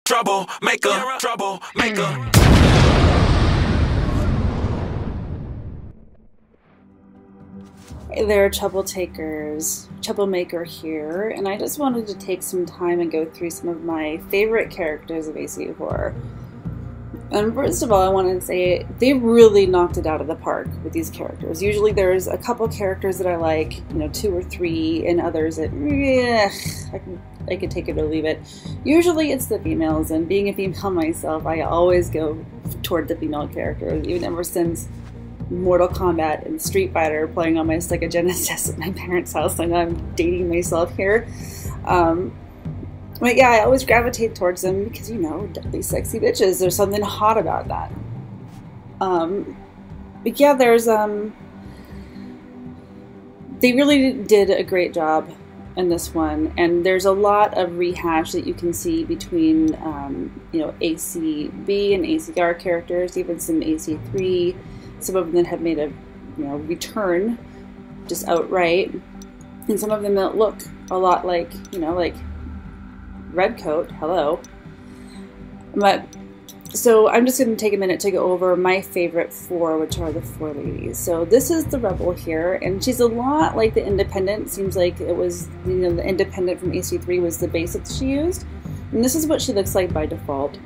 troublemaker, troublemaker. Hey there, Troublemaker here, and I just wanted to take some time and go through some of my favorite characters of AC4. And first of all, I want to say they really knocked it out of the park with these characters. Usually there's a couple characters that I like, you know, 2 or 3, and others that, I could take it or leave it. Usually it's the females, and being a female myself, I always go toward the female characters, even ever since Mortal Kombat and Street Fighter playing on my Sega Genesis at my parents' house. I know I'm dating myself here. But yeah, I always gravitate towards them because, you know, deadly sexy bitches. There's something hot about that. But yeah, there's, they really did a great job in this one. And there's a lot of rehash that you can see between, you know, ACB and ACR characters, even some AC3. Some of them have made a, you know, return just outright. And some of them look a lot like, you know, like Redcoat, hello. But, so I'm just going to take a minute to go over my favorite 4, which are the 4 ladies. So this is the Rebel here, and she's a lot like the Independent. Seems like it was, you know, the Independent from AC3 was the basic she used. And this is what she looks like by default.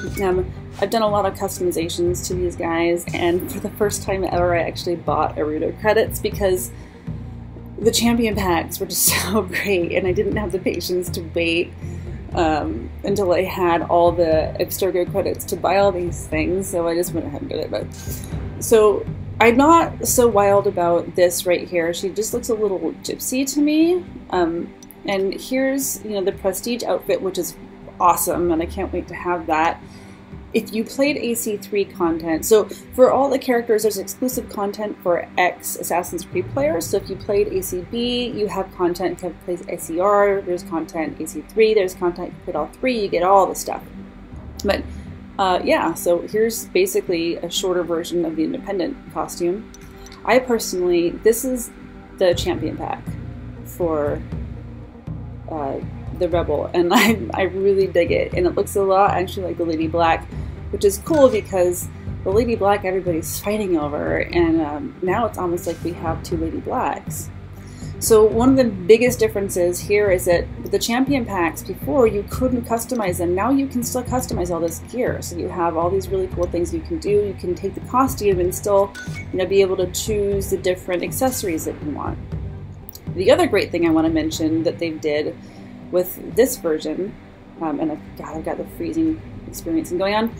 I've done a lot of customizations to these guys, and for the first time ever I actually bought Aruto credits because the champion packs were just so great, and I didn't have the patience to wait until I had all the Extergo credits to buy all these things, so I just went ahead and did it. But so I'm not so wild about this right here. She just looks a little gypsy to me. And here's, you know, the Prestige outfit, which is awesome, and I can't wait to have that. If you played AC3 content, so for all the characters, there's exclusive content for ex-Assassin's Creed players. So if you played ACB, you have content. If you have played ACR, there's content. AC3, there's content. If you played all 3, you get all the stuff. But yeah, so here's basically a shorter version of the Independent costume. I personally, this is the champion pack for the Rebel, and I really dig it, and it looks a lot actually like the Lady Black, which is cool because the Lady Black everybody's fighting over, and now it's almost like we have 2 Lady Blacks. So one of the biggest differences here is that with the champion packs before, you couldn't customize them. Now you can still customize all this gear, so you have all these really cool things you can do. You can take the costume and still, you know, be able to choose the different accessories that you want. The other great thing I want to mention that they did with this version, and I've got the freezing experience going on,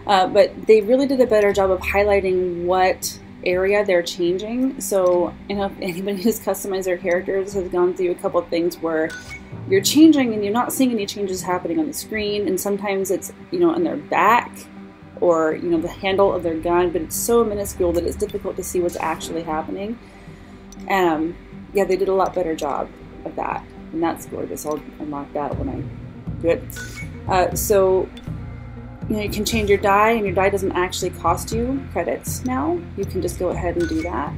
but they really did a better job of highlighting what area they're changing. So, you know, if anybody who's customized their characters has gone through a couple of things where you're changing and you're not seeing any changes happening on the screen, and sometimes it's, you know, on their back or, you know, the handle of their gun, but it's so minuscule that it's difficult to see what's actually happening. Yeah, they did a lot better job of that. And that's gorgeous. I'll unlock that when I do it. So, you know, you can change your die, and your die doesn't actually cost you credits now. You can just go ahead and do that,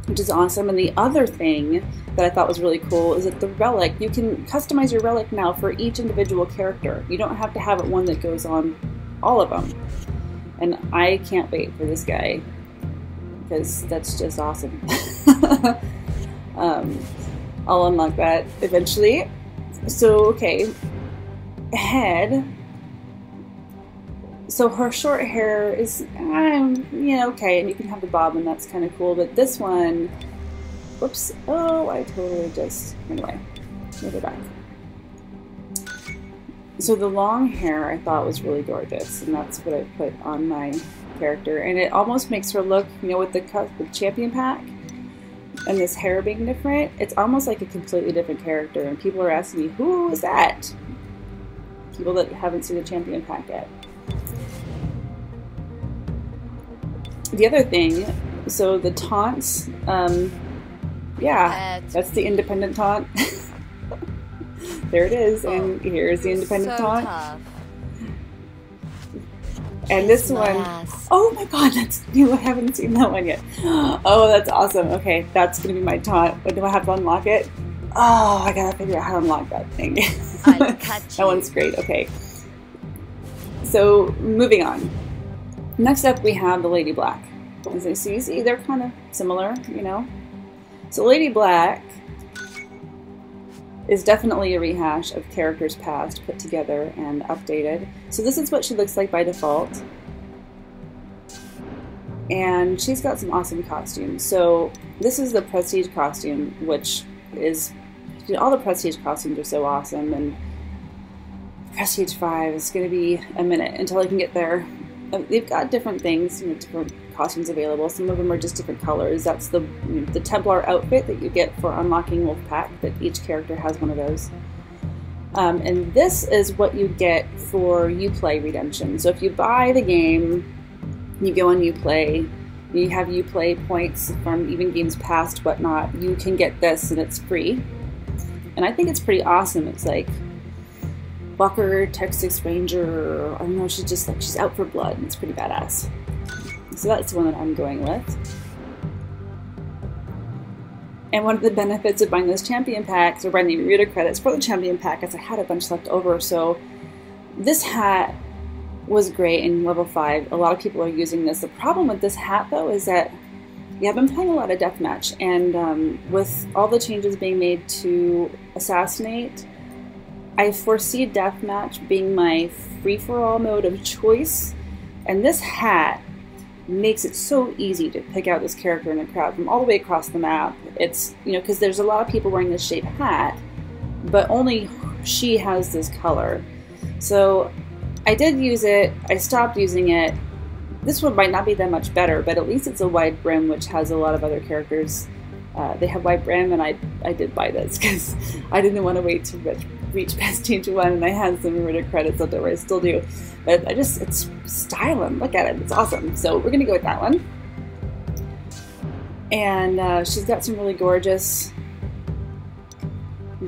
which is awesome. And the other thing that I thought was really cool is that the relic, you can customize your relic now for each individual character. You don't have to have it one that goes on all of them. And I can't wait for this guy because that's just awesome. I'll unlock that eventually. So, okay, head. So her short hair is, yeah, okay, and you can have the bob, and that's kind of cool. But this one, whoops, oh, I totally just, anyway, move it back. So the long hair I thought was really gorgeous, and that's what I put on my character. And it almost makes her look, you know, with the champion pack, and this hair being different, it's almost like a completely different character, and people are asking me, who is that? People that haven't seen the champion pack yet. The other thing, so the taunts, yeah, that's the Independent taunt. There it is, and here's the Independent taunt. Tough. And this one, oh my god, that's new. I haven't seen that one yet. Oh, that's awesome. Okay, that's going to be my taunt. But do I have to unlock it? Oh, I gotta figure out how to unlock that thing. I'll catch That one's great. Okay. So, moving on. Next up, we have the Lady Black. As you see, they're kind of similar, you know? So, Lady Black is definitely a rehash of characters past, put together and updated. So, this is what she looks like by default. And she's got some awesome costumes. So, this is the Prestige costume, which is... all the Prestige costumes are so awesome, and Prestige 5 is going to be a minute until I can get there. They've got different things, you know, different costumes available. Some of them are just different colors. That's the Templar Outfit that you get for unlocking Wolfpack, that each character has one of those. And this is what you get for Uplay redemption. So if you buy the game, you go on Uplay, you have Uplay points from even games past, whatnot, you can get this and it's free. And I think it's pretty awesome. It's like Walker, Texas Ranger, I don't know, she's just like, she's out for blood. It's pretty badass. So that's the one that I'm going with. And one of the benefits of buying those champion packs, or buying the reader credits for the champion pack, is I had a bunch left over. So this hat was great in level 5. A lot of people are using this. The problem with this hat, though, is that I've been playing a lot of deathmatch, and with all the changes being made to Assassinate, I foresee deathmatch being my free-for-all mode of choice, and this hat makes it so easy to pick out this character in a crowd from all the way across the map. It's, you know, because there's a lot of people wearing this shaped hat, but only she has this color. So I did use it, I stopped using it. This one might not be that much better, but at least it's a wide brim, which has a lot of other characters. They have wide brim, and I did buy this because I didn't want to wait to reach Prestige 1, and I had some reader credits up there where I still do. But it's styling. Look at it, it's awesome. So we're gonna go with that one. And she's got some really gorgeous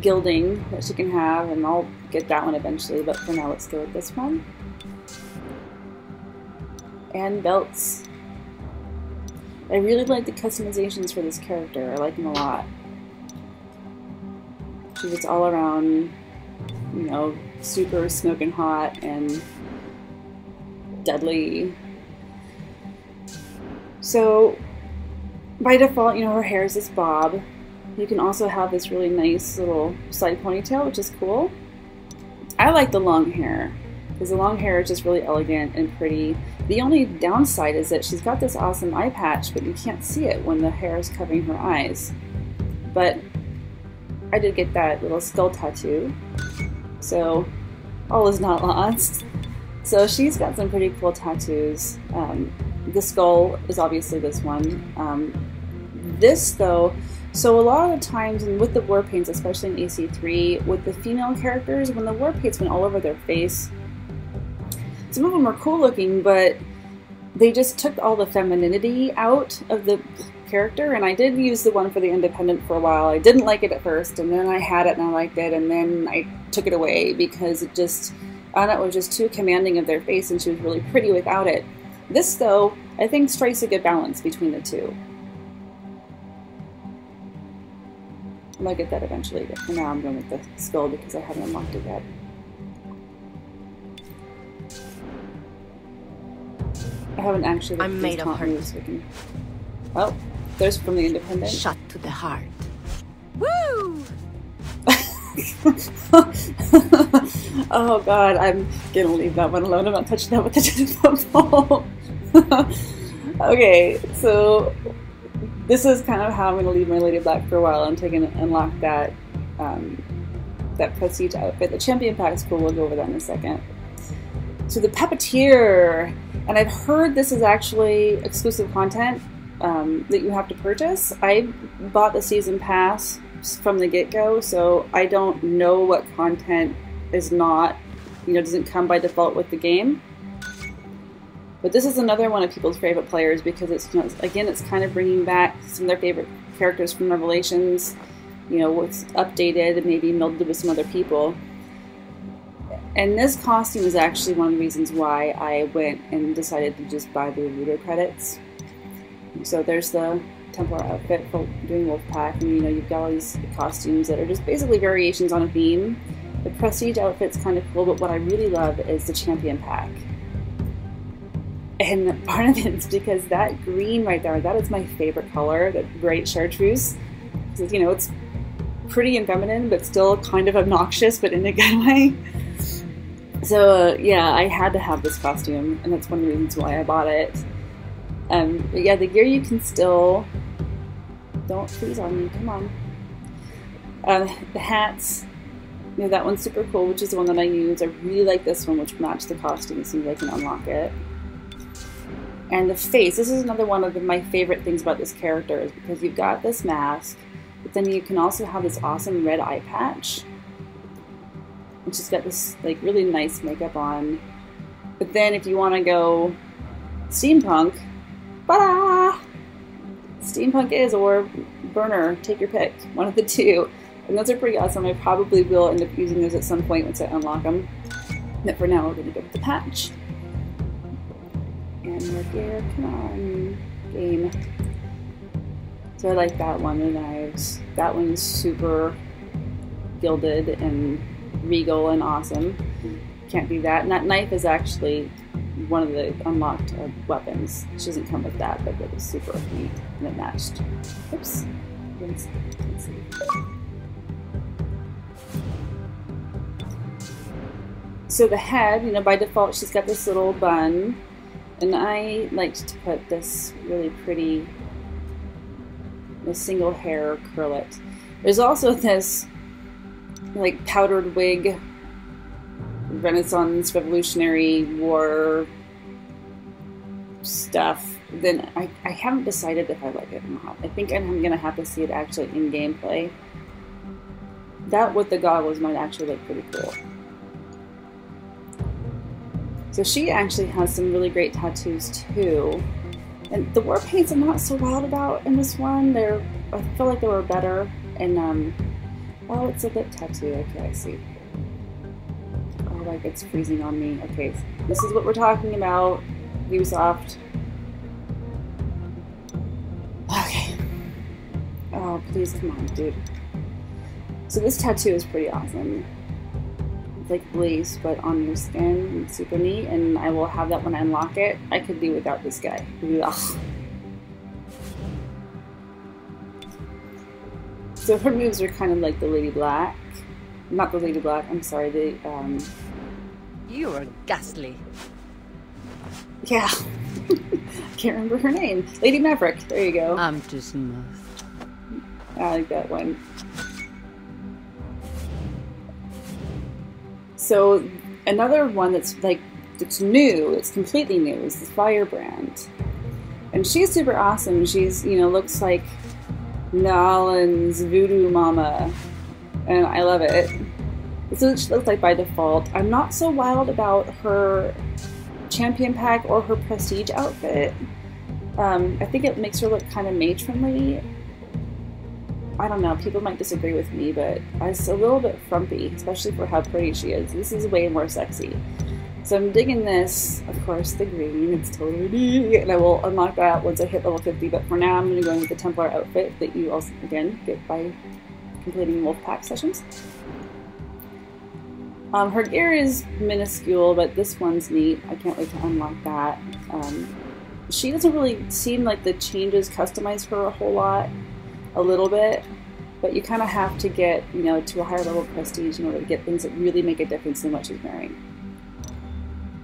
gilding that she can have, and I'll get that one eventually, but for now let's go with this one. And belts. I really like the customizations for this character. I like them a lot. She gets all around, you know, super smoking hot and deadly. So by default, you know, her hair is this bob. You can also have this really nice little side ponytail, which is cool. I like the long hair, because the long hair is just really elegant and pretty. The only downside is that she's got this awesome eye patch, but you can't see it when the hair is covering her eyes. But I did get that little skull tattoo, so all is not lost. So she's got some pretty cool tattoos. The skull is obviously this one. This though, so a lot of the times, and with the war paints, especially in AC3, with the female characters, when the war paints went all over their face, some of them are cool looking, but they just took all the femininity out of the character. And I did use the one for the Independent for a while. I didn't like it at first, and then I had it and I liked it, and then I took it away because it just, Anna was just too commanding of their face, and she was really pretty without it. This though, I think strikes a good balance between the two. I might get that eventually, but for now I'm going with the skull because I haven't unlocked it yet. I haven't actually. I'm made of hurt. So oh, there's from the Independent. Shot to the heart. Woo! Oh god, I'm gonna leave that one alone. I'm not touching that with the football. Okay, so this is kind of how I'm gonna leave my Lady Black for a while until I can unlock that that Prestige outfit. The champion pack is cool. We'll go over that in a second. So the Puppeteer, and I've heard this is actually exclusive content that you have to purchase. I bought the season pass from the get-go, so I don't know what content is not, you know, doesn't come by default with the game. But this is another one of people's favorite players because it's, you know, again, it's kind of bringing back some of their favorite characters from Revelations, you know, what's updated and maybe melded with some other people. And this costume is actually one of the reasons why I went and decided to just buy the reader credits. So there's the Templar Outfit for doing Wolfpack, and you know, you've got all these costumes that are just basically variations on a theme. The Prestige outfit's kind of cool, but what I really love is the Champion Pack. And part of it's because that green right there, that is my favorite color, that bright chartreuse. Because, you know, it's pretty and feminine, but still kind of obnoxious, but in a good way. So, yeah, I had to have this costume, and that's one of the reasons why I bought it. But yeah, the gear you can still... Don't freeze on me, come on. The hats, you know, that one's super cool, which is the one that I use. I really like this one, which matched the costume, so I can unlock it. And the face, this is another one of my favorite things about this character, is because you've got this mask, but then you can also have this awesome red eye patch, which has got this like really nice makeup on. But then if you want to go steampunk, ba-da! Steampunk is, or burner, take your pick, one of the two. And those are pretty awesome. I probably will end up using those at some point once I unlock them. But for now, we're going to go with the patch. And more gear, come on, game. So I like that one, the knives. That one's super gilded and regal and awesome. Can't beat that. And that knife is actually one of the unlocked weapons. She doesn't come with that, but it was super neat and it matched. Oops. Let's see. So the head, you know, by default she's got this little bun. And I liked to put this really pretty, single hair curlet. There's also this like powdered wig, Renaissance, Revolutionary War stuff. Then I haven't decided if I like it or not. I think I'm gonna have to see it actually in gameplay. That with the goggles might actually look pretty cool. So she actually has some really great tattoos too. And the war paints I'm not so wild about in this one. I feel like they were better. And oh, it's a lip tattoo. Okay, I see. Oh, like it's freezing on me. Okay, so this is what we're talking about. Ubisoft. Okay. Oh, please come on, dude. So this tattoo is pretty awesome. Like lace, but on your skin. It's super neat, and I will have that when I unlock it. I could do without this guy. Ugh. So her moves are kind of like the Lady Black. Not the Lady Black, I'm sorry, the, You are ghastly. yeah. I can't remember her name. Lady Maverick, there you go. I'm too smooth. I like that one. So another one that's like, it's new, it's completely new, is the Firebrand. And she's super awesome. She's, you know, looks like Nalan's voodoo mama. And I love it. This is what she looks like by default. I'm not so wild about her champion pack or her prestige outfit. I think it makes her look kind of matronly. I don't know, people might disagree with me, but it's a little bit frumpy, especially for how pretty she is. This is way more sexy. So I'm digging this, of course, the green, it's totally neat, and I will unlock that once I hit level 50, but for now I'm going to go in with the Templar outfit that you also, again, get by completing Wolfpack sessions. Her gear is minuscule, but this one's neat. I can't wait to unlock that. She doesn't really seem like the changes customize her a whole lot. A little bit, but you kind of have to get, you know, to a higher level of prestige in order to get things that really make a difference in what she's wearing.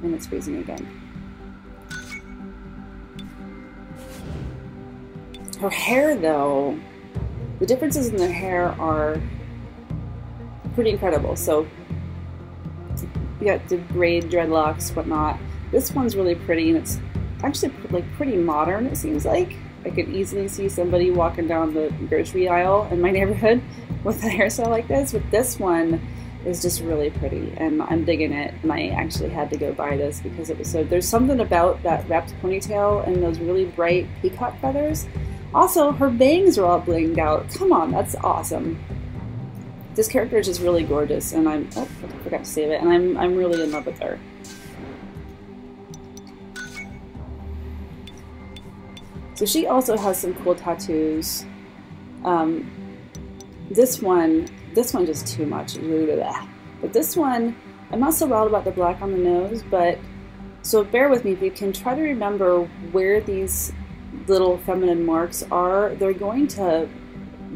And it's freezing again. Her hair, though, the differences in their hair are pretty incredible. So you got the braid, dreadlocks, whatnot. This one's really pretty, and it's actually like pretty modern, it seems like. I could easily see somebody walking down the grocery aisle in my neighborhood with a hairstyle like this, but this one is just really pretty, and I'm digging it, and I actually had to go buy this because it was so... There's something about that wrapped ponytail and those really bright peacock feathers. Also, her bangs are all blinged out. Come on, that's awesome. This character is just really gorgeous, and I'm... Oh, I forgot to save it, and I'm really in love with her. So she also has some cool tattoos. This one just too much. But this one, I'm not so wild about the black on the nose, but so bear with me if you can try to remember where these little feminine marks are. They're going to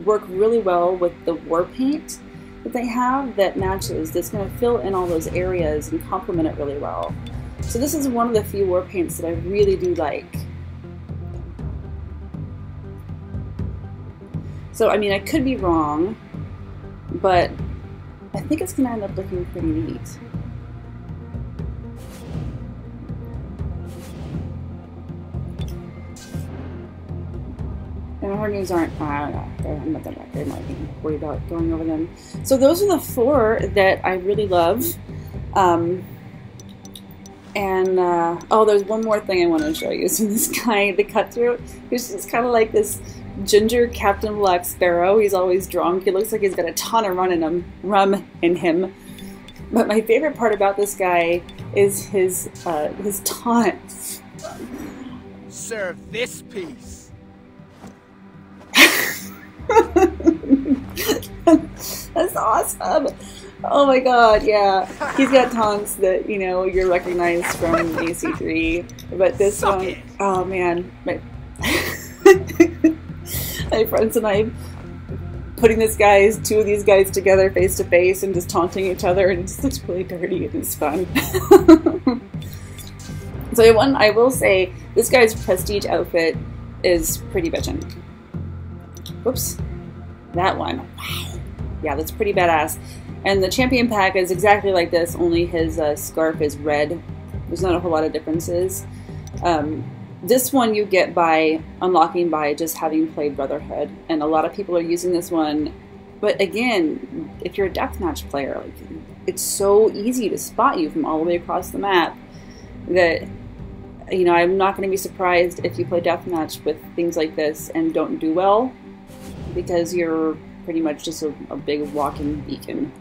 work really well with the war paint that they have that matches. That's going to fill in all those areas and complement it really well. So this is one of the few war paints that I really do like. So I mean, I could be wrong, but I think it's going to end up looking pretty neat. And her names aren't, I don't know, I'm not that bad. I'm not being worried about going over them. So those are the 4 that I really love. Oh, there's one more thing I want to show you. So this guy, the cutthroat, he's just kind of like this ginger Captain Black Sparrow. He's always drunk. He looks like he's got a ton of rum in him. But my favorite part about this guy is his taunts. Serve this piece. That's awesome. Oh my god, yeah. He's got taunts that, you know, you're recognized from AC3. But this one, oh man. My friends and I putting two of these guys together face to face and just taunting each other, and it just looks really dirty and it's fun. So I will say, this guy's prestige outfit is pretty bitchin'. Whoops. That one. Wow. Yeah, that's pretty badass. And the champion pack is exactly like this, only his scarf is red. There's not a whole lot of differences. This one you get by unlocking by just having played Brotherhood, and a lot of people are using this one. But again, if you're a deathmatch player, like, it's so easy to spot you from all the way across the map that, you know, I'm not going to be surprised if you play deathmatch with things like this and don't do well, because you're pretty much just a big walking beacon.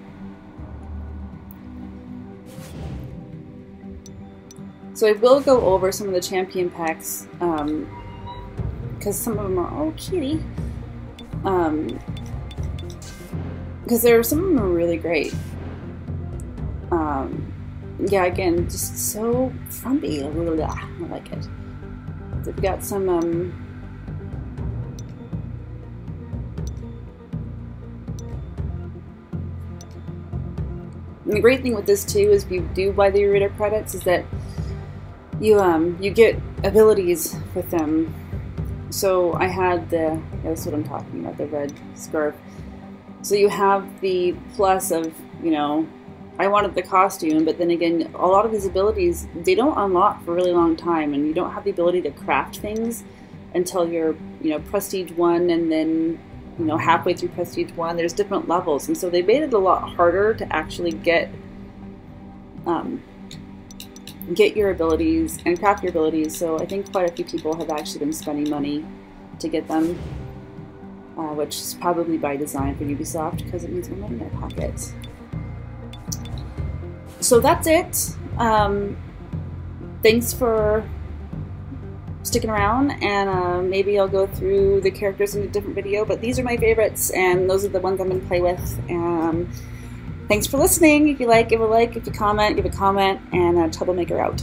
So I will go over some of the champion packs, because some of them are, oh kitty, because some of them are really great. Yeah, again, just so frumpy. I like it. They've got some, and the great thing with this too is if you do buy the reader credits is that you get abilities with them. So I had that's what I'm talking about, the red scarf. So you have the plus of, you know, I wanted the costume, but then again, a lot of these abilities, they don't unlock for a really long time, and you don't have the ability to craft things until you're, you know, Prestige 1, and then, you know, halfway through Prestige 1, there's different levels, and so they made it a lot harder to actually get your abilities and craft your abilities. So I think quite a few people have actually been spending money to get them, which is probably by design for Ubisoft, because it means more money in their pockets. So that's it. Thanks for sticking around, and maybe I'll go through the characters in a different video, but these are my favorites, and those are the ones I'm going to play with. Thanks for listening. If you like, give a like. If you comment, give a comment, and Troublemaker out.